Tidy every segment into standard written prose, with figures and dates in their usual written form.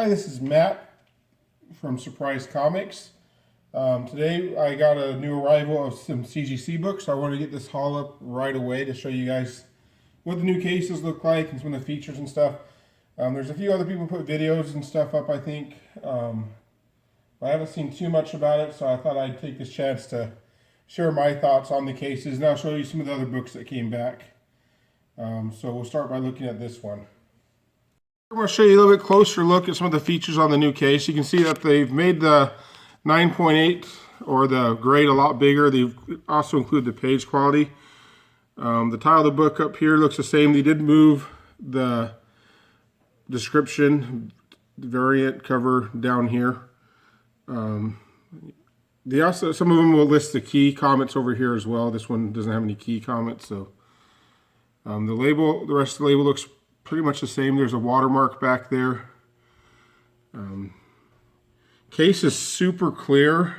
Hi, this is Matt from Surprise Comics. Today I got a new arrival of some CGC books, so I want to get this haul up right away to show you guys what the new cases look like and some of the features and stuff. There's a few other people put videos and stuff up, I think. I haven't seen too much about it, so I thought I'd take this chance to share my thoughts on the cases, and I'll show you some of the other books that came back. So we'll start by looking at this one. I'm going to show you a little bit closer look at some of the features on the new case. You can see that they've made the 9.8 or the grade a lot bigger. They've also included the page quality. The title of the book up here looks the same. They did move the description variant cover down here. They also, some of them will list the key comments over here as well. This one doesn't have any key comments, so the label, the rest of the label looks pretty much the same. There's a watermark back there. Case is super clear,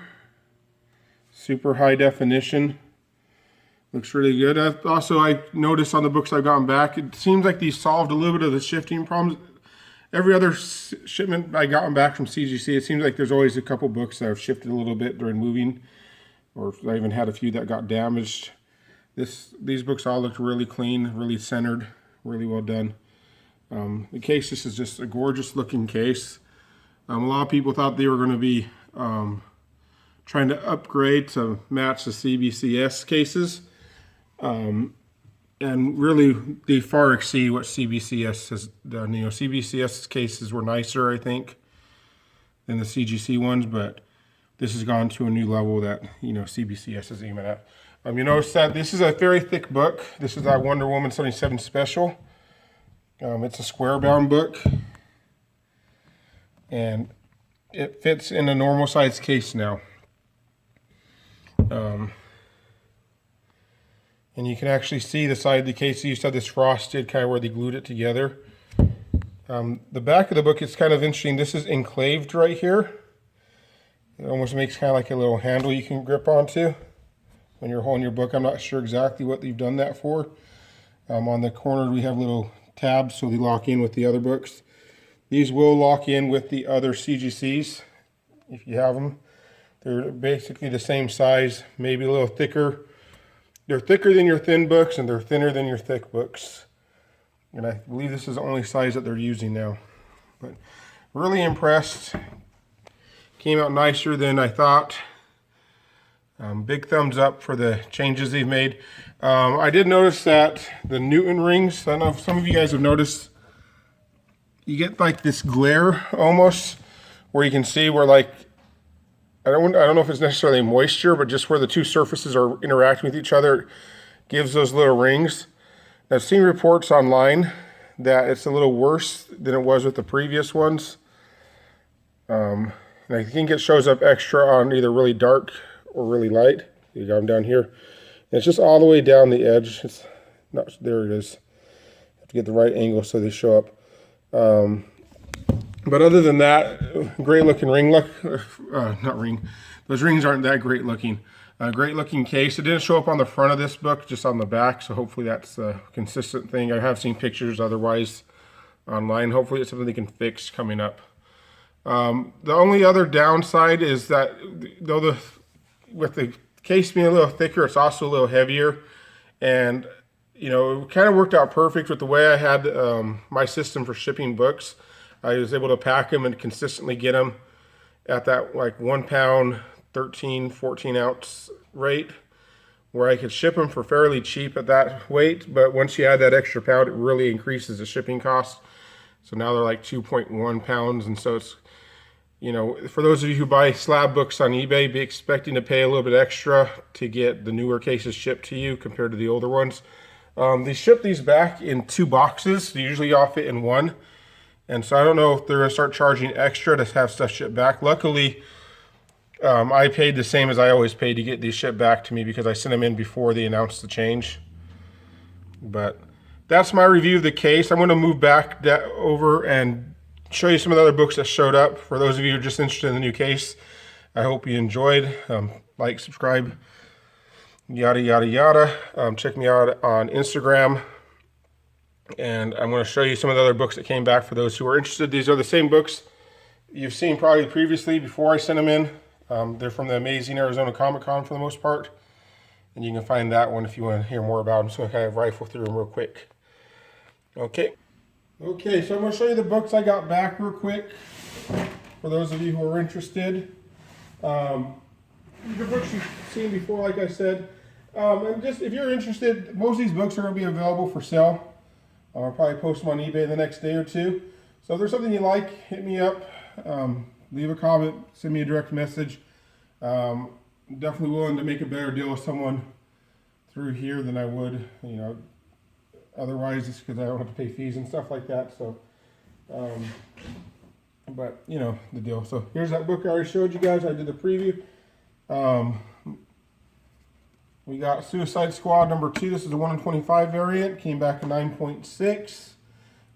super high definition. Looks really good. I noticed on the books I've gotten back, it seems like these solved a little bit of the shifting problems. Every other shipment I gotten back from CGC, it seems like there's always a couple books that have shifted a little bit during moving, or I even had a few that got damaged. These books all looked really clean, really centered, really well done. The case, this is just a gorgeous looking case. A lot of people thought they were going to be trying to upgrade to match the CBCS cases. And really, they far exceed what CBCS has done. You know, CBCS cases were nicer, I think, than the CGC ones, but this has gone to a new level that, you know, CBCS is aiming at. You notice that this is a very thick book. This is that Wonder Woman 77 special. It's a square bound book, and it fits in a normal size case now. And you can actually see the side of the case. You used to have this frosted kind of where they glued it together. The back of the book is kind of interesting. This is enclaved right here. It almost makes kind of like a little handle you can grip onto when you're holding your book. I'm not sure exactly what they've done that for. On the corner we have little tabs so they lock in with the other books. These will lock in with the other CGCs if you have them. They're basically the same size, maybe a little thicker. They're thicker than your thin books and they're thinner than your thick books. And I believe this is the only size that they're using now. But really impressed. Came out nicer than I thought. Big thumbs up for the changes they've made. I did notice that the Newton rings, I don't know if some of you guys have noticed, you get like this glare almost, where you can see where, like, I don't know if it's necessarily moisture, but just where the two surfaces are interacting with each other, it gives those little rings. I've seen reports online that it's a little worse than it was with the previous ones. And I think it shows up extra on either really dark or really light. You got them down here. And it's just all the way down the edge. It's not, there it is. Have to get the right angle so they show up. But other than that, great looking ring. Not ring. Those rings aren't that great looking. Great looking case. It didn't show up on the front of this book, just on the back. So hopefully that's a consistent thing. I have seen pictures otherwise online. Hopefully it's something they can fix coming up. The only other downside is that though with the case being a little thicker, it's also a little heavier. And, you know, it kind of worked out perfect with the way I had my system for shipping books. I was able to pack them and consistently get them at that like 1 pound, 13, 14 ounce rate, where I could ship them for fairly cheap at that weight. But once you add that extra pound, it really increases the shipping cost. So now they're like 2.1 pounds. And so it's, you know, for those of you who buy slab books on eBay, be expecting to pay a little bit extra to get the newer cases shipped to you compared to the older ones. They ship these back in 2 boxes. They usually all fit in one. And so I don't know if they're going to start charging extra to have stuff shipped back. Luckily, I paid the same as I always pay to get these shipped back to me because I sent them in before they announced the change. But that's my review of the case. I'm going to move back over and show you some of the other books that showed up. For those of you who are just interested in the new case, I hope you enjoyed. Like, subscribe, yada, yada, yada. Check me out on Instagram. And I'm going to show you some of the other books that came back for those who are interested. These are the same books you've seen probably previously before I sent them in. They're from the Amazing Arizona Comic Con for the most part. And you can find that one if you want to hear more about them. So I'm kind of rifle through them real quick. Okay. Okay, so I'm going to show you the books I got back real quick for those of you who are interested. These are books you've seen before, like I said. And just if you're interested, most of these books are going to be available for sale. I'll probably post them on eBay the next day or two. So if there's something you like, hit me up. Leave a comment, send me a direct message. Definitely willing to make a better deal with someone through here than I would, otherwise, just because I don't have to pay fees and stuff like that. So, but you know the deal. So here's that book I already showed you guys. I did the preview. We got Suicide Squad number 2. This is a 1 in 25 variant. Came back to 9.6.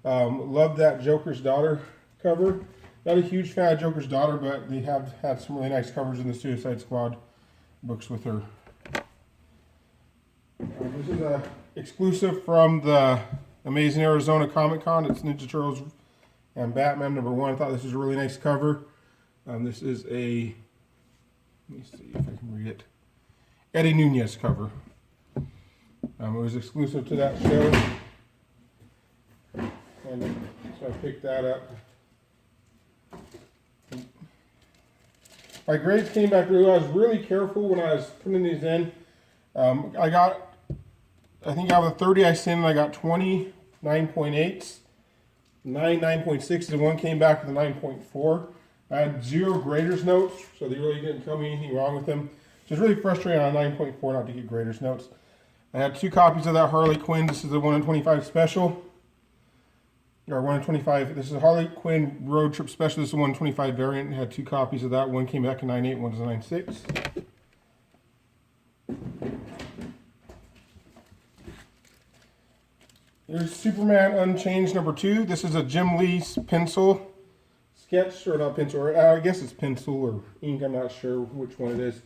Loved that Joker's Daughter cover. Not a huge fan of Joker's Daughter, but they have had some really nice covers in the Suicide Squad books with her. This is a exclusive from the Amazing Arizona Comic Con. It's Ninja Turtles and Batman number 1. I thought this was a really nice cover. This is a, let me see if I can read it, Eddie Nunez cover. It was exclusive to that show. And so I picked that up. My grades came back really well. I was really careful when I was putting these in. I think out of the 30 I sent in, I got 20 9.8s, 9.6s, and one came back with a 9.4. I had 0 graders notes, so they really didn't tell me anything wrong with them. So it's really frustrating on a 9.4 not to get graders notes. I had 2 copies of that Harley Quinn. This is a 1 in 25 special. Or 1 in 25. This is a Harley Quinn Road Trip Special. This is a 1 in 25 variant. I had 2 copies of that. One came back in 9.8, one's a 9.6. Here's Superman Unchanged number 2. This is a Jim Lee's pencil sketch, or not pencil, or I guess it's pencil or ink. I'm not sure which one it is.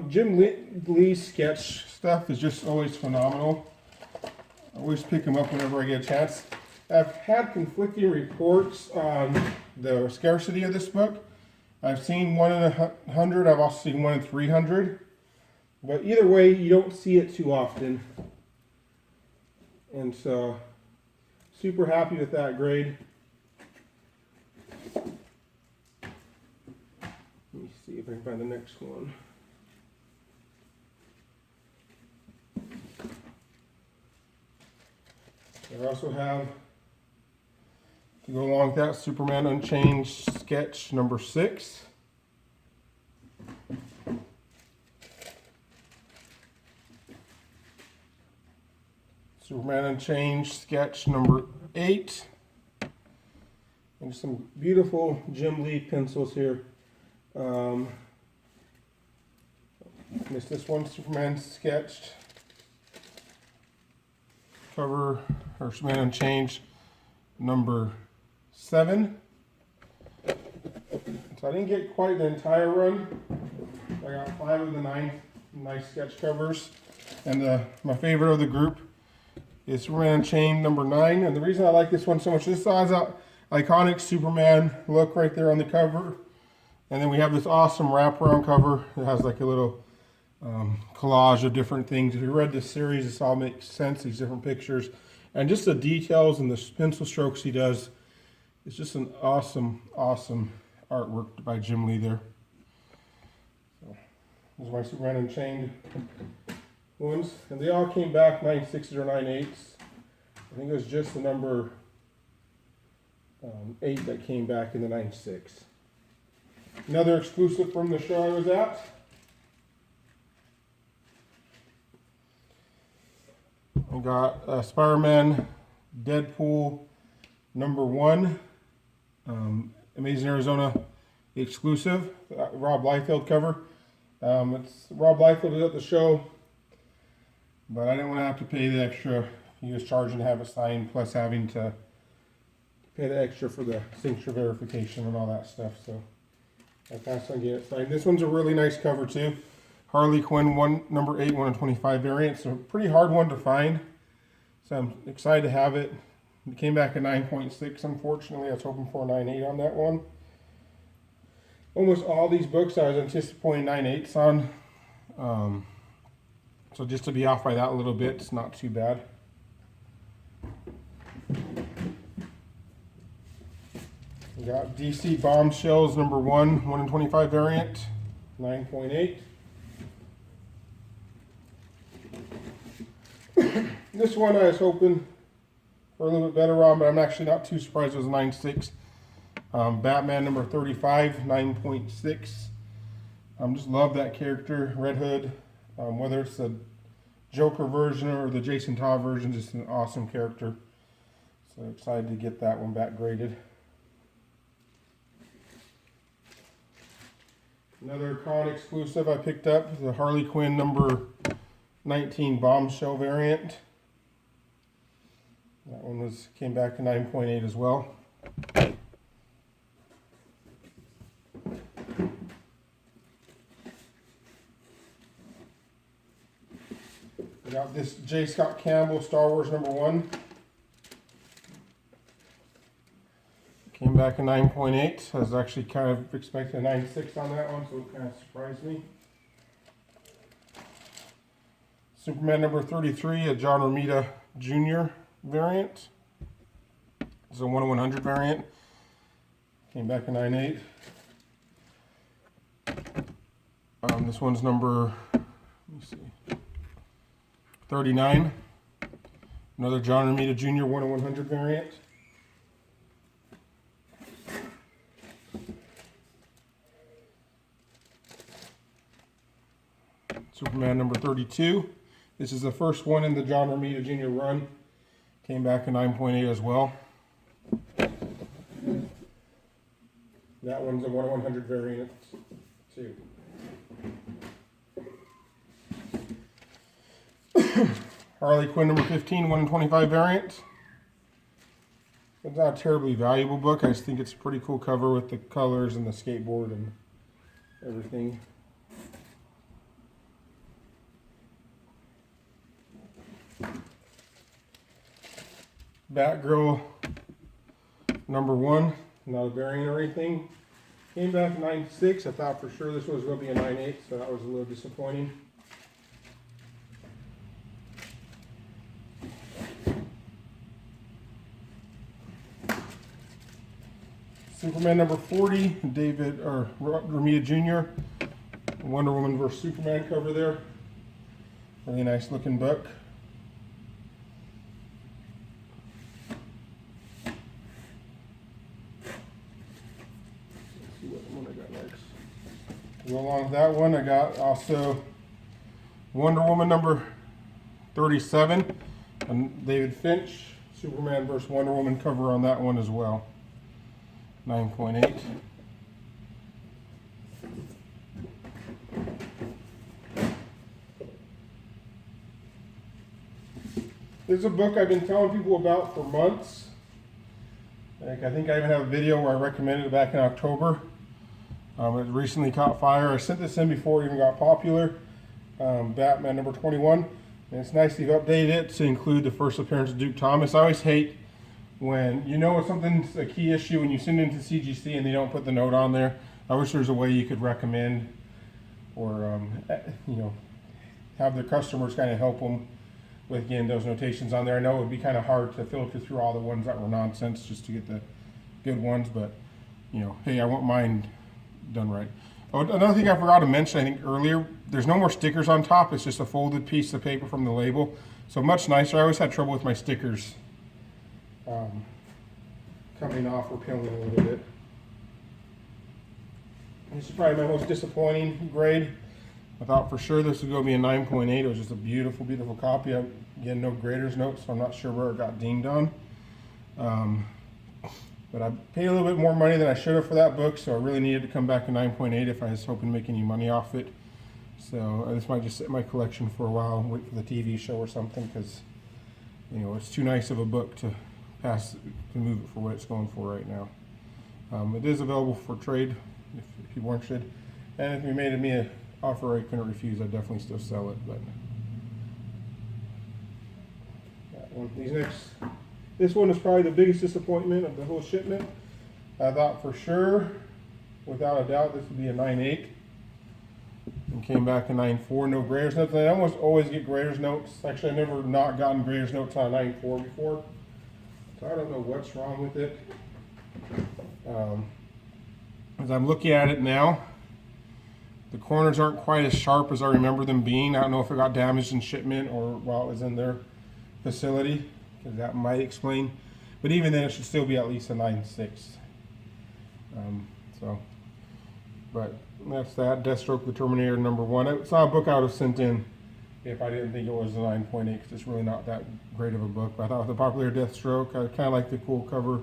Jim Lee's sketch stuff is just always phenomenal. I always pick them up whenever I get a chance. I've had conflicting reports on the scarcity of this book. I've seen 1 in 100. I've also seen 1 in 300. But either way, you don't see it too often. And so, super happy with that grade. Let me see if I can find the next one. I also have, to go along with that, Superman Unchanged sketch number 6. Superman Unchanged sketch number 8. And some beautiful Jim Lee pencils here. Missed this one, Superman sketched. Cover, or Superman Unchanged number 7. So I didn't get quite the entire run. I got 5 of the 9 nice sketch covers. And my favorite of the group is Superman Unchained number 9. And the reason I like this one so much, this has that iconic Superman look right there on the cover. And then we have this awesome wraparound cover. It has like a little collage of different things. If you read this series, this all makes sense, these different pictures. And just the details and the pencil strokes he does. It's just an awesome, awesome artwork by Jim Lee there. So, those are my Superman Unchained ones. And they all came back 9.6s or 9.8s. I think it was just the number 8 that came back in the 9.6. Another exclusive from the show I was at. I got Spider-Man Deadpool number 1. Amazing Arizona exclusive. Rob Liefeld cover. It's Rob Liefeld is at the show, but I didn't want to have to pay the extra he was charging to have it signed, plus having to pay the extra for the signature verification and all that stuff. So I passed on getting it signed. This one's a really nice cover too. Harley Quinn number 8, 1 in 25 variant. So pretty hard one to find. So I'm excited to have it. It came back at 9.6. Unfortunately, I was hoping for a 9.8 on that one. almost all these books I was anticipating 9/8 on. So just to be off by that a little bit, it's not too bad. We got DC Bombshells number 1, 1 in 25 variant, 9.8. This one I was hoping for a little bit better on, but I'm actually not too surprised it was 9.6. Batman number 35, 9.6. Just love that character, Red Hood. Whether it's the Joker version or the Jason Todd version, just an awesome character. So excited to get that one back graded. Another con exclusive I picked up, the Harley Quinn number 19 Bombshell variant. That one came back to 9.8 as well. We got this J. Scott Campbell Star Wars number 1. Came back a 9.8. I was actually kind of expecting a 9.6 on that one, so it kind of surprised me. Superman number 33, a John Romita Jr. variant. It's a 1 in 100 variant. Came back a 9.8. This one's number, let me see, 39. Another John Romita Jr. 1 in 100 variant. Superman number 32. This is the first one in the John Romita Jr. run. Came back a 9.8 as well. That one's a 1 in 100 variant too. Harley Quinn number 15, 1 in 25 variant. It's not a terribly valuable book. I just think it's a pretty cool cover with the colors and the skateboard and everything. Batgirl number 1, not a variant or anything. Came back 9.6. I thought for sure this was going to be a 9.8, so that was a little disappointing. Superman number 40, David or Romita Jr. Wonder Woman vs. Superman cover there. Really nice looking book. Let's see what one I got next. Go along with that one, I got also Wonder Woman number 37 and David Finch, Superman vs. Wonder Woman cover on that one as well. 9.8. This is a book I've been telling people about for months. I think I even have a video where I recommended it back in October. It recently caught fire. I sent this in before it even got popular. Batman number 21. And it's nice you've updated it to include the first appearance of Duke Thomas. I always hate when you know something's a key issue and you send it into CGC and they don't put the note on there. I wish there was a way you could recommend or have the customers kind of help them with getting those notations on there. I know it would be kind of hard to filter through all the ones that were nonsense just to get the good ones, but hey, I want mine done right. Oh, another thing I forgot to mention, I think earlier, there's no more stickers on top. It's just a folded piece of paper from the label. So much nicer. I always had trouble with my stickers coming off or peeling a little bit. This is probably my most disappointing grade. I thought for sure this was going to be a 9.8. It was just a beautiful, beautiful copy. Again, no grader's notes, so I'm not sure where it got dinged on. But I paid a little bit more money than I should have for that book, so I really needed to come back to 9.8 if I was hoping to make any money off it. So this might just sit in my collection for a while and wait for the TV show or something, because it's too nice of a book to move it for what it's going for right now. It is available for trade if people are interested, and if you made me an offer I couldn't refuse, I'd definitely still sell it. But that one, this one is probably the biggest disappointment of the whole shipment. I thought for sure without a doubt, this would be a 9.8. And came back a 9.4. No grader's notes. I almost always get grader's notes. Actually, I've never not gotten grader's notes on a 9.4 before. So I don't know what's wrong with it. As I'm looking at it now, the corners aren't quite as sharp as I remember them being. I don't know if it got damaged in shipment or while it was in their facility, because that might explain. But even then, it should still be at least a 9.6. But that's that. Deathstroke the Terminator #1. It's not a book I would have sent in if I didn't think it was a 9.8, because it's really not that great of a book. But I thought with the popular Deathstroke, I kind of like the cool cover.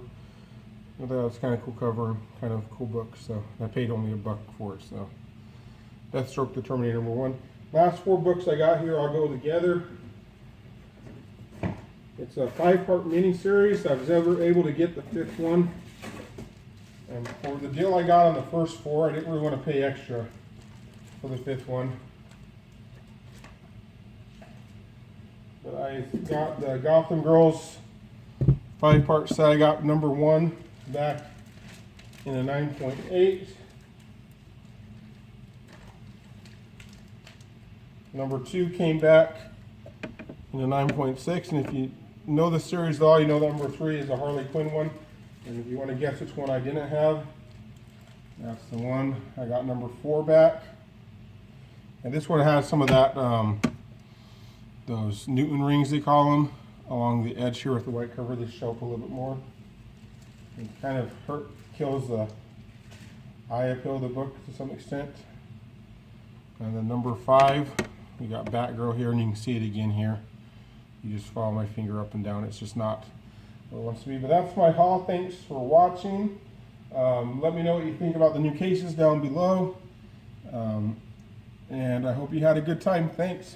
I thought it was kind of cool cover, kind of cool book. So I paid only $1 for it. So Deathstroke the Terminator #1. Last 4 books I got here all go together. It's a 5-part mini-series. I was ever able to get the 5th one. And for the deal I got on the first 4, I didn't really want to pay extra for the 5th one. But I got the Gotham Girls 5-part set. I got #1 back in a 9.8. #2 came back in a 9.6. And if you know the series at all, you know that #3 is a Harley Quinn one. And if you want to guess which one I didn't have, that's the one. I got #4 back. And this one has some of that, those Newton rings they call them, along the edge here with the white cover. They show up a little bit more. It kind of kills the eye appeal of the book to some extent. And then #5, we got Batgirl here, and you can see it again here. You just follow my finger up and down. It's just not what it wants to be. But that's my haul. Thanks for watching. Let me know what you think about the new cases down below. And I hope you had a good time. Thanks.